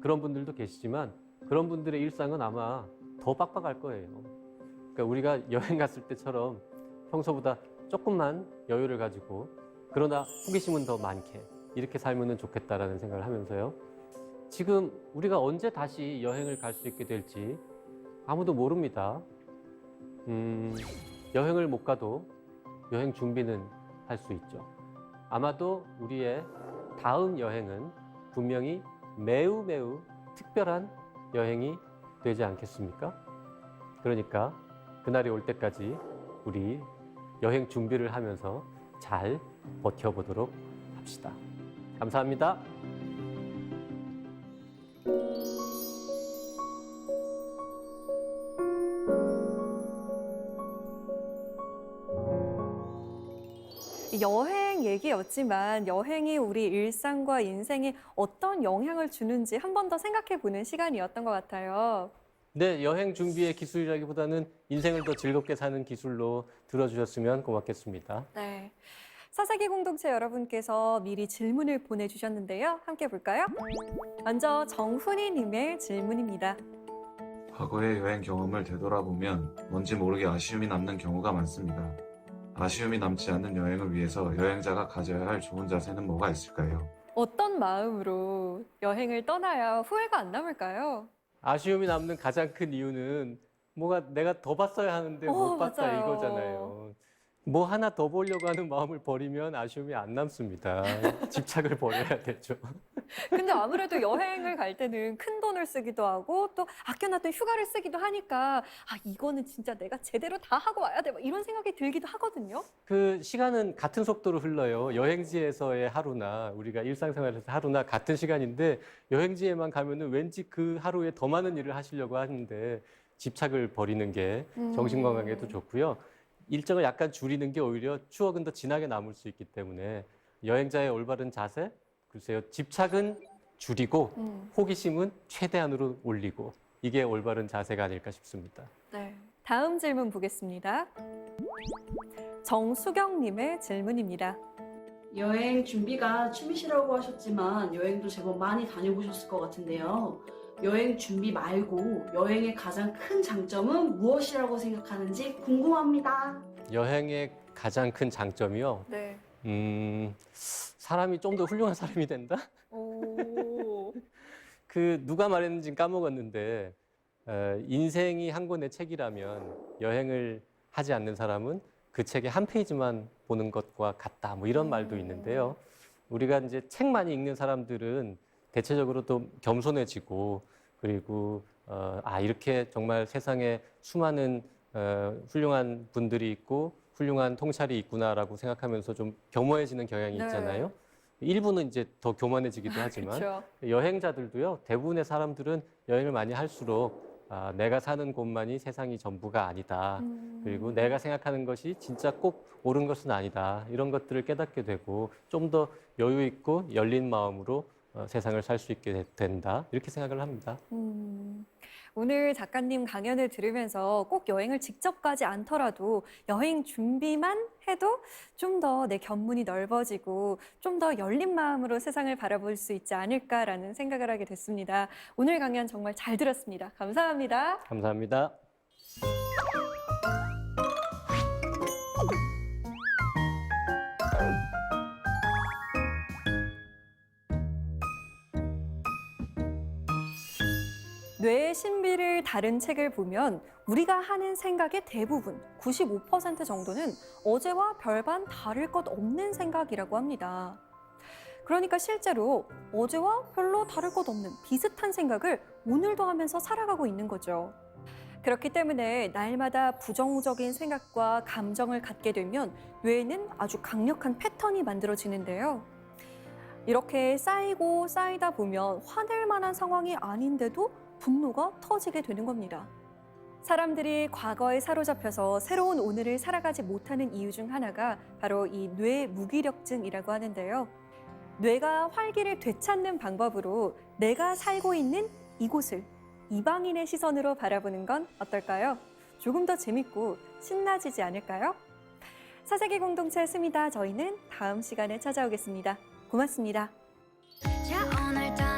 그런 분들도 계시지만 그런 분들의 일상은 아마 더 빡빡할 거예요. 그러니까 우리가 여행 갔을 때처럼 평소보다 조금만 여유를 가지고 그러나 호기심은 더 많게 이렇게 살면 좋겠다라는 생각을 하면서요. 지금 우리가 언제 다시 여행을 갈 수 있게 될지 아무도 모릅니다. 여행을 못 가도 여행 준비는 할 수 있죠. 아마도 우리의 다음 여행은 분명히 매우 특별한 여행이 되지 않겠습니까? 그러니까 그날이 올 때까지 우리 여행 준비를 하면서 잘 버텨보도록 합시다. 감사합니다. 여행 얘기였지만 여행이 우리 일상과 인생에 어떤 영향을 주는지 한 번 더 생각해 보는 시간이었던 것 같아요. 네, 여행 준비의 기술이라기보다는 인생을 더 즐겁게 사는 기술로 들어주셨으면 고맙겠습니다. 네. 사사기 공동체 여러분께서 미리 질문을 보내주셨는데요. 함께 볼까요? 먼저 정훈이님의 질문입니다. 과거의 여행 경험을 되돌아보면 뭔지 모르게 아쉬움이 남는 경우가 많습니다. 아쉬움이 남지 않는 여행을 위해서 여행자가 가져야 할 좋은 자세는 뭐가 있을까요? 어떤 마음으로 여행을 떠나야 후회가 안 남을까요? 아쉬움이 남는 가장 큰 이유는 뭐가 내가 더 봤어야 하는데 못 봤다 맞아요. 이거잖아요. 뭐 하나 더 보려고 하는 마음을 버리면 아쉬움이 안 남습니다. 집착을 버려야 되죠. 근데 아무래도 여행을 갈 때는 큰 돈을 쓰기도 하고 또 아껴놨던 휴가를 쓰기도 하니까 아, 이거는 진짜 내가 제대로 다 하고 와야 돼. 막 이런 생각이 들기도 하거든요. 그 시간은 같은 속도로 흘러요. 여행지에서의 하루나 우리가 일상생활에서 하루나 같은 시간인데 여행지에만 가면은 왠지 그 하루에 더 많은 일을 하시려고 하는데 집착을 버리는 게 정신 건강에도 좋고요. 일정을 약간 줄이는 게 오히려 추억은 더 진하게 남을 수 있기 때문에 여행자의 올바른 자세, 글쎄요, 집착은 줄이고 호기심은 최대한으로 올리고 이게 올바른 자세가 아닐까 싶습니다. 네. 다음 질문 보겠습니다. 정수경님의 질문입니다. 여행 준비가 취미시라고 하셨지만 여행도 제법 많이 다녀보셨을 것 같은데요. 여행 준비 말고 여행의 가장 큰 장점은 무엇이라고 생각하는지 궁금합니다. 여행의 가장 큰 장점이요. 네. 사람이 좀 더 훌륭한 사람이 된다? 오. 그 누가 말했는지 까먹었는데 인생이 한 권의 책이라면 여행을 하지 않는 사람은 그 책의 한 페이지만 보는 것과 같다. 뭐 이런 말도 있는데요. 우리가 이제 책 많이 읽는 사람들은 대체적으로 또 겸손해지고 그리고 이렇게 정말 세상에 수많은 훌륭한 분들이 있고 훌륭한 통찰이 있구나라고 생각하면서 좀 겸허해지는 경향이 네. 있잖아요. 일부는 이제 더 교만해지기도 하지만 그렇죠. 여행자들도요. 대부분의 사람들은 여행을 많이 할수록 내가 사는 곳만이 세상이 전부가 아니다. 그리고 내가 생각하는 것이 진짜 꼭 옳은 것은 아니다. 이런 것들을 깨닫게 되고 좀 더 여유 있고 열린 마음으로 세상을 살 수 있게 된다. 이렇게 생각을 합니다. 오늘 작가님 강연을 들으면서 꼭 여행을 직접 가지 않더라도 여행 준비만 해도 좀 더 내 견문이 넓어지고 좀 더 열린 마음으로 세상을 바라볼 수 있지 않을까라는 생각을 하게 됐습니다. 오늘 강연 정말 잘 들었습니다. 감사합니다. 감사합니다. 뇌의 신비를 다룬 책을 보면 우리가 하는 생각의 대부분, 95% 정도는 어제와 별반 다를 것 없는 생각이라고 합니다. 그러니까 실제로 어제와 별로 다를 것 없는 비슷한 생각을 오늘도 하면서 살아가고 있는 거죠. 그렇기 때문에 날마다 부정적인 생각과 감정을 갖게 되면 뇌에는 아주 강력한 패턴이 만들어지는데요. 이렇게 쌓이고 쌓이다 보면 화낼 만한 상황이 아닌데도 분노가 터지게 되는 겁니다. 사람들이 과거에 사로잡혀서 새로운 오늘을 살아가지 못하는 이유 중 하나가 바로 이 뇌 무기력증이라고 하는데요. 뇌가 활기를 되찾는 방법으로 내가 살고 있는 이곳을 이방인의 시선으로 바라보는 건 어떨까요? 조금 더 재밌고 신나지지 않을까요? 사세기 공동체 스미다 저희는 다음 시간에 찾아오겠습니다. 고맙습니다. 자, 오늘도